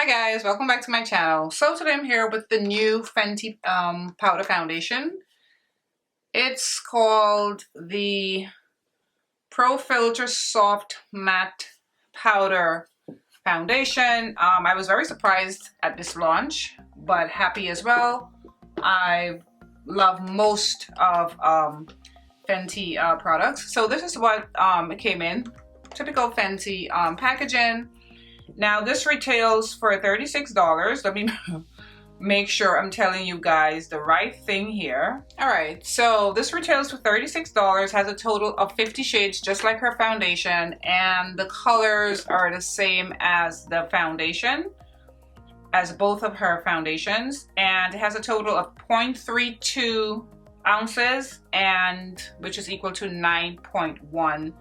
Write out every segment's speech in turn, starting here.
Hi guys, welcome back to my channel. So today I'm here with the new Fenty powder foundation. It's called the Pro Filt'r Soft Matte Powder Foundation. I was very surprised at this launch, but happy as well. I love most of Fenty products. So this is what it came in. Typical Fenty packaging. Now this retails for $36. Let me make sure I'm telling you guys the right thing here. All right, so this retails for $36, has a total of 50 shades just like her foundation, and the colors are the same as the foundation, as both of her foundations, and it has a total of 0.32 ounces, and which is equal to 9.1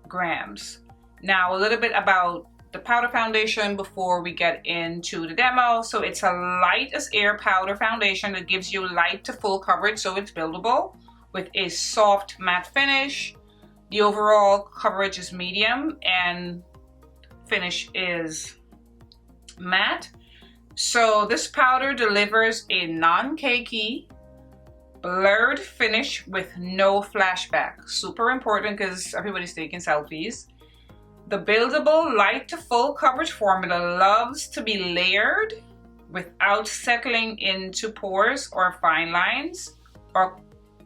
grams. Now a little bit about the powder foundation before we get into the demo. So it's a light as air powder foundation that gives you light to full coverage, so it's buildable with a soft matte finish. The overall coverage is medium and finish is matte. So this powder delivers a non-cakey blurred finish with no flashback. Super important because everybody's taking selfies. The buildable light to full coverage formula loves to be layered without settling into pores or fine lines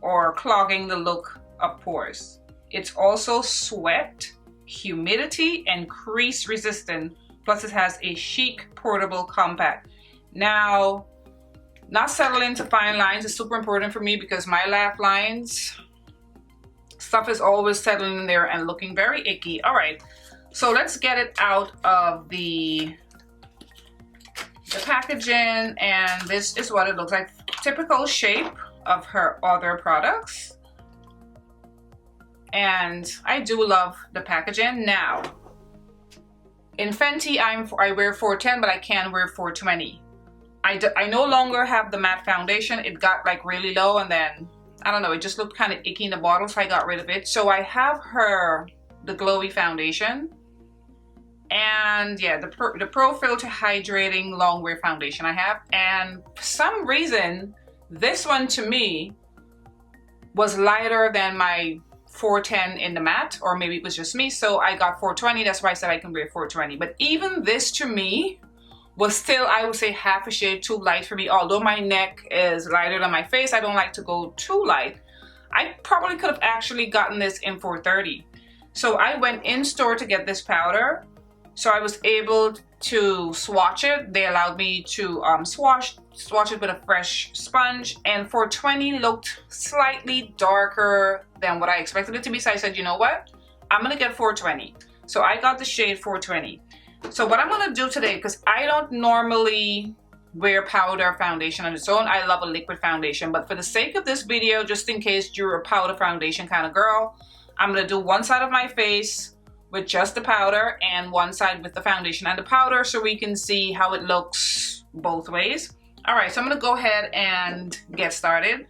or clogging the look of pores. It's also sweat, humidity, and crease resistant. Plus it has a chic portable compact. Now, not settling into fine lines is super important for me because my laugh lines, stuff is always settling in there and looking very icky. All right. So let's get it out of the packaging, and this is what it looks like. Typical shape of her other products. And I do love the packaging. Now, in Fenty, I wear 410, but I can wear 420. I no longer have the matte foundation. It got like really low, and then, I don't know, it just looked kind of icky in the bottle, so I got rid of it. So I have the glowy foundation. And yeah, the Pro Filt'r Hydrating Longwear foundation I have. And for some reason, this one to me was lighter than my 410 in the matte, or maybe it was just me. So I got 420, that's why I said I can wear 420. But even this to me was still, I would say, half a shade too light for me. Although my neck is lighter than my face, I don't like to go too light. I probably could have actually gotten this in 430. So I went in store to get this powder. So I was able to swatch it. They allowed me to swatch it with a fresh sponge, and 420 looked slightly darker than what I expected it to be. So I said, you know what? I'm gonna get 420. So I got the shade 420. So what I'm gonna do today, because I don't normally wear powder foundation on its own. I love a liquid foundation, but for the sake of this video, just in case you're a powder foundation kind of girl, I'm gonna do one side of my face with just the powder and one side with the foundation and the powder, so we can see how it looks both ways. All right, so I'm gonna go ahead and get started.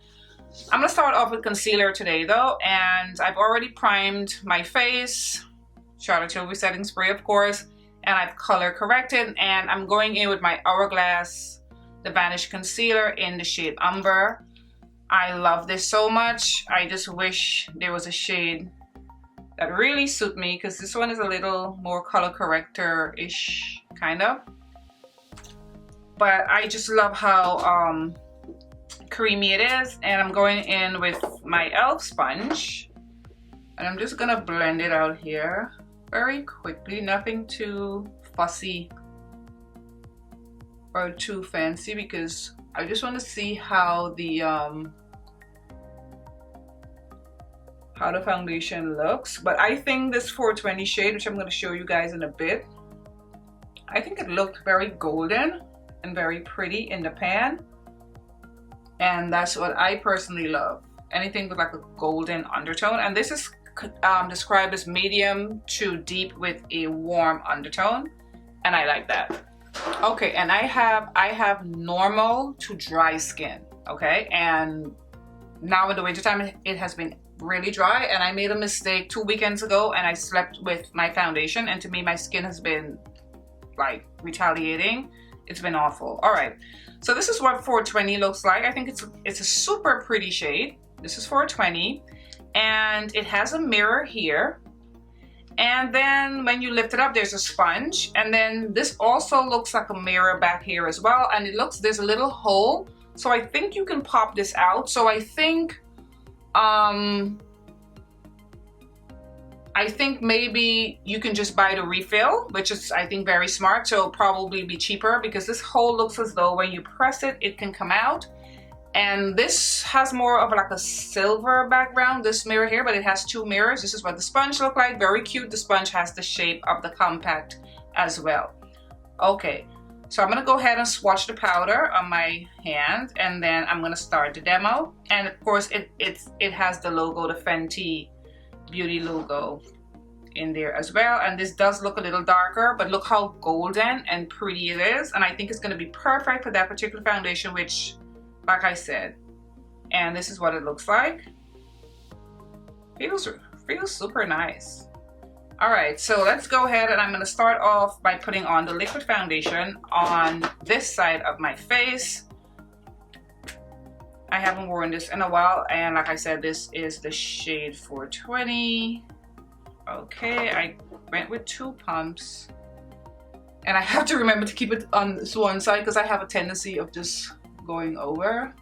I'm gonna start off with concealer today though, and I've already primed my face, Charlotte Tilbury setting spray of course, and I've color corrected, and I'm going in with my Hourglass the Vanish Concealer in the shade Umber. I love this so much. I just wish there was a shade that really suit me, because this one is a little more color corrector-ish, kind of. But I just love how creamy it is. And I'm going in with my e.l.f. sponge. And I'm just gonna blend it out here very quickly. Nothing too fussy or too fancy, because I just want to see how the foundation looks. But I think this 420 shade, which I'm going to show you guys in a bit, I think it looked very golden and very pretty in the pan, and that's what I personally love. Anything with like a golden undertone, and this is described as medium to deep with a warm undertone, and I like that. Okay, and I have normal to dry skin, okay, and now in the winter time it has been really dry, and I made a mistake 2 weekends ago and I slept with my foundation, and to me my skin has been like retaliating. It's been awful. All right, so this is what 420 looks like. I think it's a super pretty shade. This is 420, and it has a mirror here. And then when you lift it up, there's a sponge. And then this also looks like a mirror back here as well. And it looks, there's a little hole. So I think you can pop this out. So I think maybe you can just buy the refill, which is, I think, very smart. So it'll probably be cheaper because this hole looks as though when you press it, it can come out. And this has more of like a silver background, this mirror here, but it has two mirrors. This is what the sponge looks like. Very cute. The sponge has the shape of the compact as well. Okay, so I'm gonna go ahead and swatch the powder on my hand, and then I'm gonna start the demo. And of course, it has the logo, the Fenty Beauty logo in there as well. And this does look a little darker, but look how golden and pretty it is. And I think it's gonna be perfect for that particular foundation, which, like I said, and this is what it looks like. Feels super nice. All right, so let's go ahead, and I'm gonna start off by putting on the liquid foundation on this side of my face. I haven't worn this in a while, and like I said, this is the shade 420. Okay, I went with 2 pumps, and I have to remember to keep it on this one side because I have a tendency of just going over.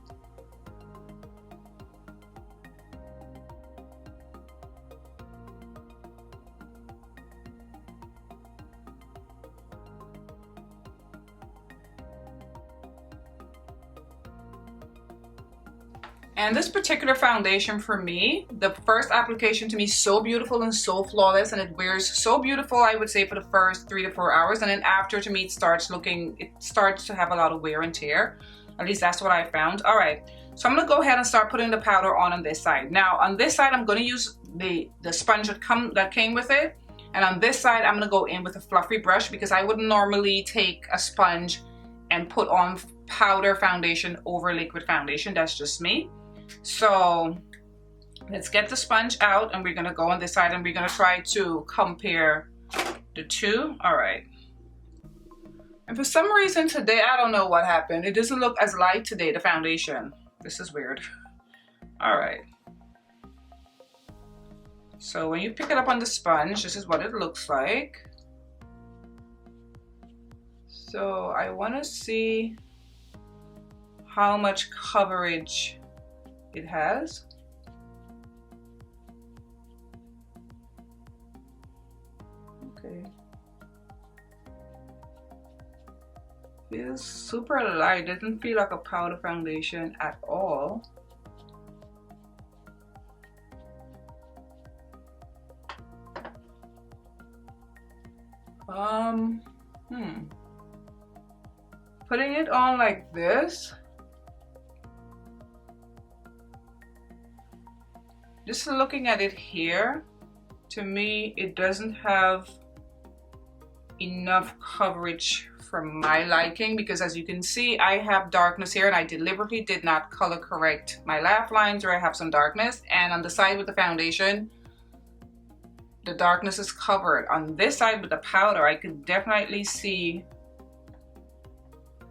And this particular foundation for me, the first application to me is so beautiful and so flawless, and it wears so beautiful, I would say, for the first 3 to 4 hours. And then after, to me, it starts to have a lot of wear and tear. At least that's what I found. All right, so I'm gonna go ahead and start putting the powder on this side. Now on this side, I'm gonna use the sponge that came with it. And on this side, I'm gonna go in with a fluffy brush because I wouldn't normally take a sponge and put on powder foundation over liquid foundation. That's just me. So let's get the sponge out, and we're gonna go on this side, and we're gonna try to compare the two. All right. And for some reason today, I don't know what happened. It doesn't look as light today, the foundation. This is weird. All right. So when you pick it up on the sponge, this is what it looks like. So I want to see how much coverage it has. Okay. Feels super light. Doesn't feel like a powder foundation at all. Putting it on like this, just looking at it here, to me it doesn't have enough coverage for my liking, because as you can see, I have darkness here, and I deliberately did not color correct my laugh lines where I have some darkness, and on the side with the foundation, the darkness is covered. On this side with the powder, I could definitely see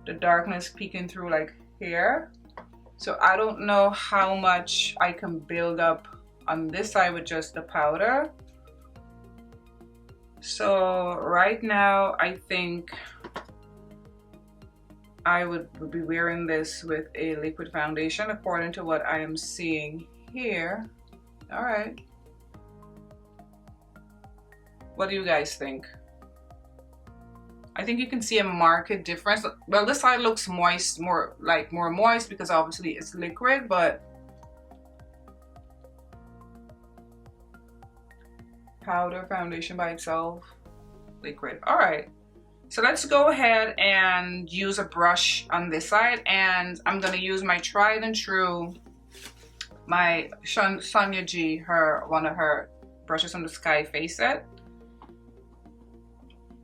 the darkness peeking through like here. So I don't know how much I can build up on this side with just the powder. So right now I think I would be wearing this with a liquid foundation according to what I am seeing here. All right. What do you guys think? I think you can see a marked difference. Well, this side looks moist, more moist because obviously it's liquid, but powder foundation by itself, liquid. All right, so let's go ahead and use a brush on this side, and I'm gonna use my tried and true, my Sonia G, one of her brushes from the Sky Face set.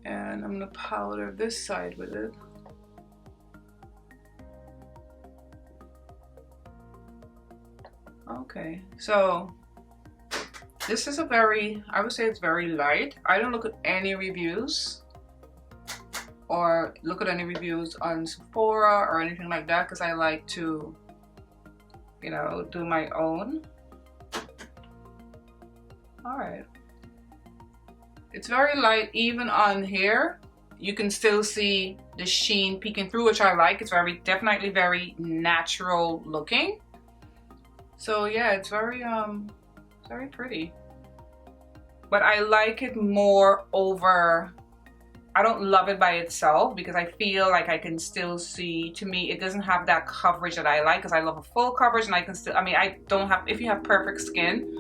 And I'm gonna powder this side with it. Okay, so this is I would say it's very light. I don't look at any reviews or look at any reviews on Sephora or anything like that, because I like to, you know, do my own. All right. It's very light. Even on here, you can still see the sheen peeking through, which I like. It's definitely very natural looking. So yeah, it's very pretty. But I like it more over, I don't love it by itself because I feel like I can still see, to me, it doesn't have that coverage that I like, because I love a full coverage and I can still, I mean, I don't have, if you have perfect skin,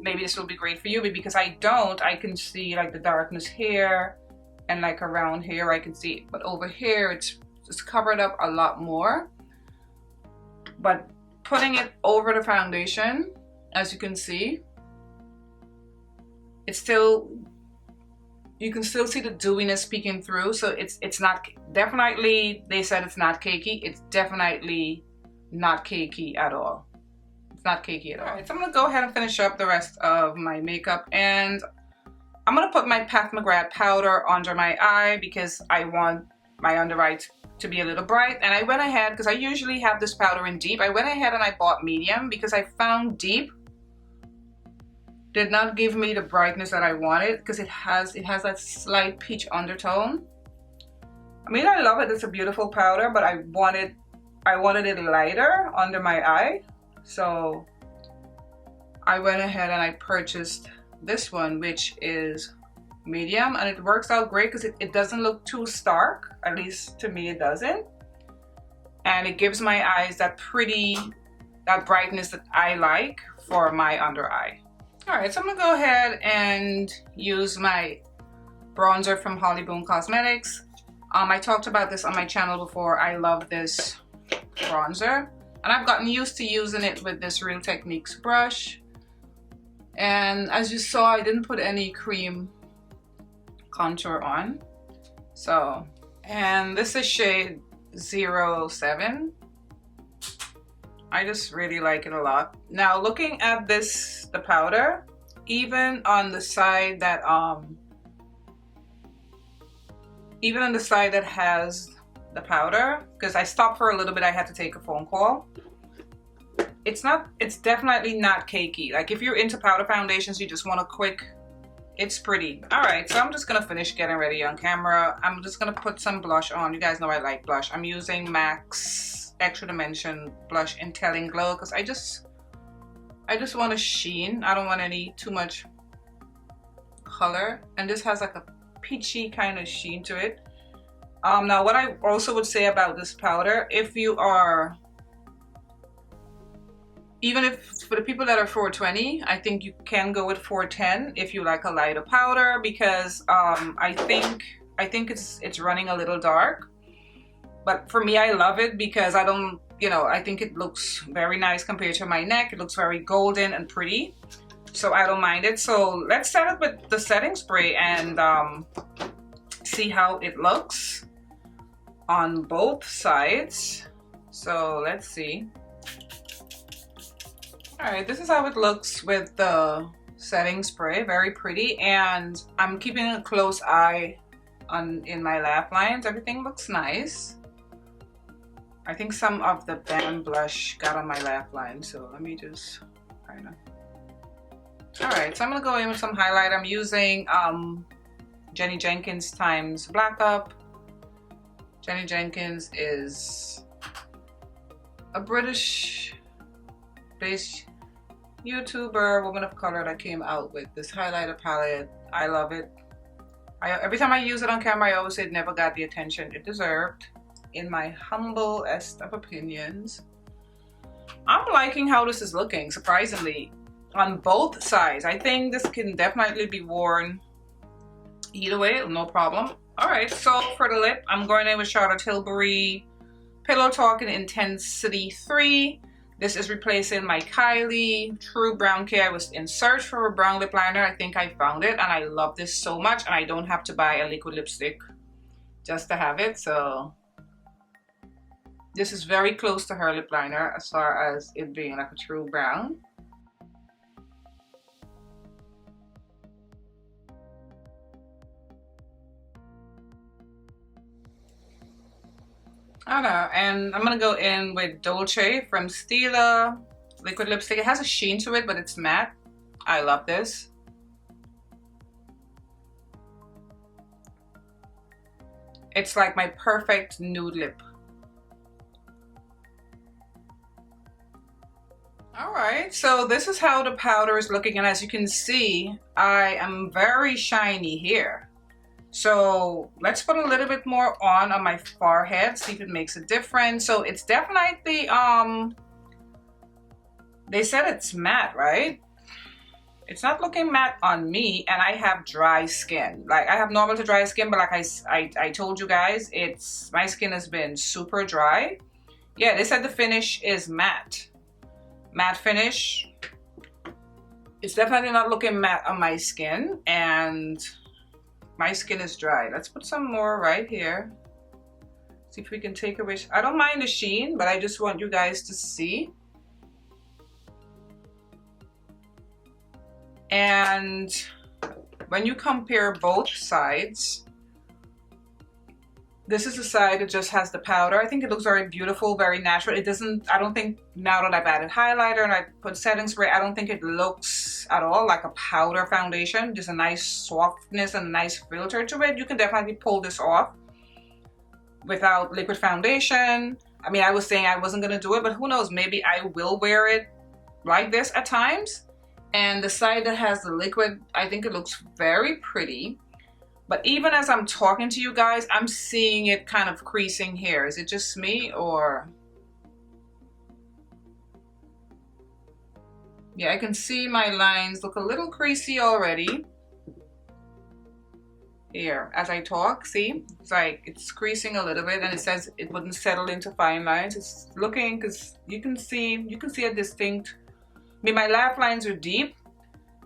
maybe this will be great for you, but because I don't, I can see like the darkness here and like around here I can see, but over here it's covered up a lot more. But putting it over the foundation, as you can see, it's still, you can still see the dewiness peeking through. So it's not, definitely, they said it's not cakey. It's definitely not cakey at all. It's not cakey at all. Alright, so I'm gonna go ahead and finish up the rest of my makeup, and I'm gonna put my Pat McGrath powder under my eye because I want my under eye to be a little bright. And I went ahead, because I usually have this powder in deep, I went ahead and I bought medium because I found deep did not give me the brightness that I wanted, because it has that slight peach undertone. I mean, I love it, it's a beautiful powder, but I wanted it lighter under my eye. So I went ahead and I purchased this one, which is medium, and it works out great because it doesn't look too stark, at least to me it doesn't. And it gives my eyes that brightness that I like for my under eye. Alright, so I'm gonna go ahead and use my bronzer from Holly Boom Cosmetics. I talked about this on my channel before. I love this bronzer, and I've gotten used to using it with this Real Techniques brush. And as you saw, I didn't put any cream contour on. So, and this is shade 07. I just really like it a lot. Now, looking at this, the powder, even on the side that has the powder, because I stopped for a little bit, I had to take a phone call. It's definitely not cakey. Like, if you're into powder foundations, you just want a quick, it's pretty. All right, so I'm just gonna finish getting ready on camera. I'm just gonna put some blush on. You guys know I like blush. I'm using MAC's Extra Dimension blush in Telling Glow because I just want a sheen. I don't want too much color, and this has like a peachy kind of sheen to it. Now, what I also would say about this powder, if you are, even if for the people that are 420, I think you can go with 410 if you like a lighter powder, because I think it's running a little dark. But for me, I love it because I don't, you know, I think it looks very nice compared to my neck. It looks very golden and pretty, so I don't mind it. So let's set it with the setting spray and see how it looks on both sides. So let's see. All right, this is how it looks with the setting spray. Very pretty, and I'm keeping a close eye in my laugh lines. Everything looks nice. I think some of the Band blush got on my laugh line, so let me just kind of. All right, so I'm gonna go in with some highlight. I'm using Jenny Jenkins times Black Up. Jenny Jenkins is a British-based YouTuber, woman of color, that came out with this highlighter palette. I love it. Every time I use it on camera, I always say it never got the attention it deserved, in my humblest of opinions. I'm liking how this is looking, surprisingly, on both sides. I think this can definitely be worn either way, no problem. All right, so for the lip, I'm going in with Charlotte Tilbury Pillow Talk in Intensity 3. This is replacing my Kylie True Brown Care. I was in search for a brown lip liner. I think I found it, and I love this so much, and I don't have to buy a liquid lipstick just to have it. So this is very close to her lip liner as far as it being like a true brown. I don't know, and I'm gonna go in with Dolce from Stila liquid lipstick. It has a sheen to it, but it's matte. I love this. It's like my perfect nude lip. All right, so this is how the powder is looking, and as you can see, I am very shiny here. So let's put a little bit more on my forehead, see if it makes a difference. So it's definitely, they said it's matte, right? It's not looking matte on me, and I have dry skin. Like, I have normal to dry skin, but like I told you guys, my skin has been super dry. Yeah, they said the finish is matte. Matte finish. It's definitely not looking matte on my skin, and my skin is dry. Let's put some more right here. See if we can take away. I don't mind the sheen, but I just want you guys to see. And when you compare both sides, this is the side that just has the powder. I think it looks very beautiful, very natural. It doesn't, I don't think, now that I've added highlighter and I put setting spray, I don't think it looks at all like a powder foundation. Just a nice softness and a nice filter to it. You can definitely pull this off without liquid foundation. I mean, I was saying I wasn't gonna do it, but who knows, maybe I will wear it like this at times. And the side that has the liquid, I think it looks very pretty. But even as I'm talking to you guys, I'm seeing it kind of creasing here. Is it just me, or? Yeah, I can see my lines look a little creasy already. Here, as I talk, see? It's like, it's creasing a little bit, and it says it wouldn't settle into fine lines. It's looking, because you can see a distinct, I mean, my laugh lines are deep,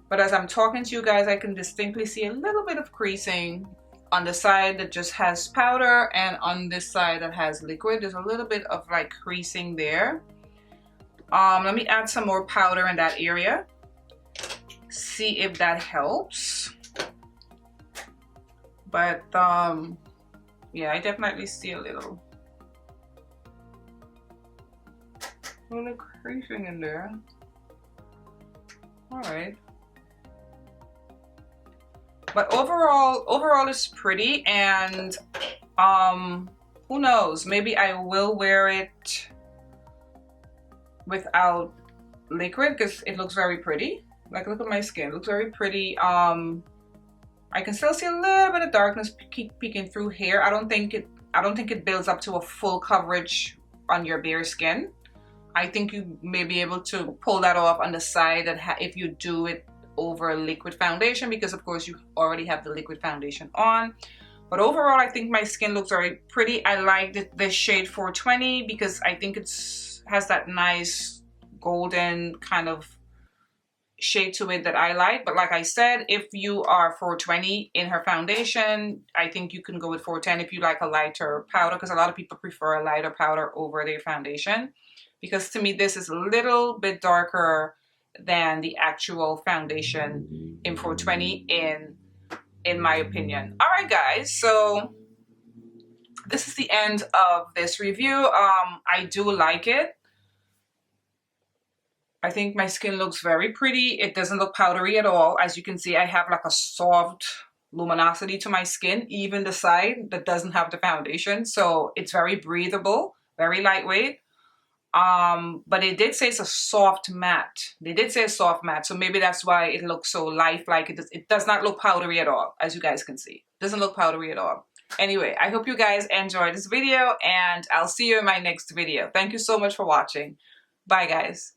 but as I'm talking to you guys, I can distinctly see a little bit of creasing on the side that just has powder, and on this side that has liquid. There's a little bit of like creasing there. Let me add some more powder in that area. See if that helps. But yeah, I definitely see a little creasing in there. All right. But overall it's pretty, and who knows, maybe I will wear it without liquid because it looks very pretty. Like, look at my skin, it looks very pretty. I can still see a little bit of darkness peeking through here. I don't think it builds up to a full coverage on your bare skin. I think you may be able to pull that off on the side that if you do it over a liquid foundation, because of course you already have the liquid foundation on. But overall, I think my skin looks very pretty. I like the shade 420 because I think has that nice golden kind of shade to it that I like. But like I said, if you are 420 in her foundation, I think you can go with 410 if you like a lighter powder, because a lot of people prefer a lighter powder over their foundation. Because to me, this is a little bit darker than the actual foundation in 420 in my opinion. All right, guys, so this is the end of this review. I do like it. I think my skin looks very pretty. It doesn't look powdery at all. As you can see, I have like a soft luminosity to my skin, even the side that doesn't have the foundation. So it's very breathable, very lightweight. But it did say it's a soft matte. They did say a soft matte, so maybe that's why it looks so lifelike. It does not look powdery at all, as you guys can see. It doesn't look powdery at all. Anyway, I hope you guys enjoyed this video, and I'll see you in my next video. Thank you so much for watching. Bye, guys.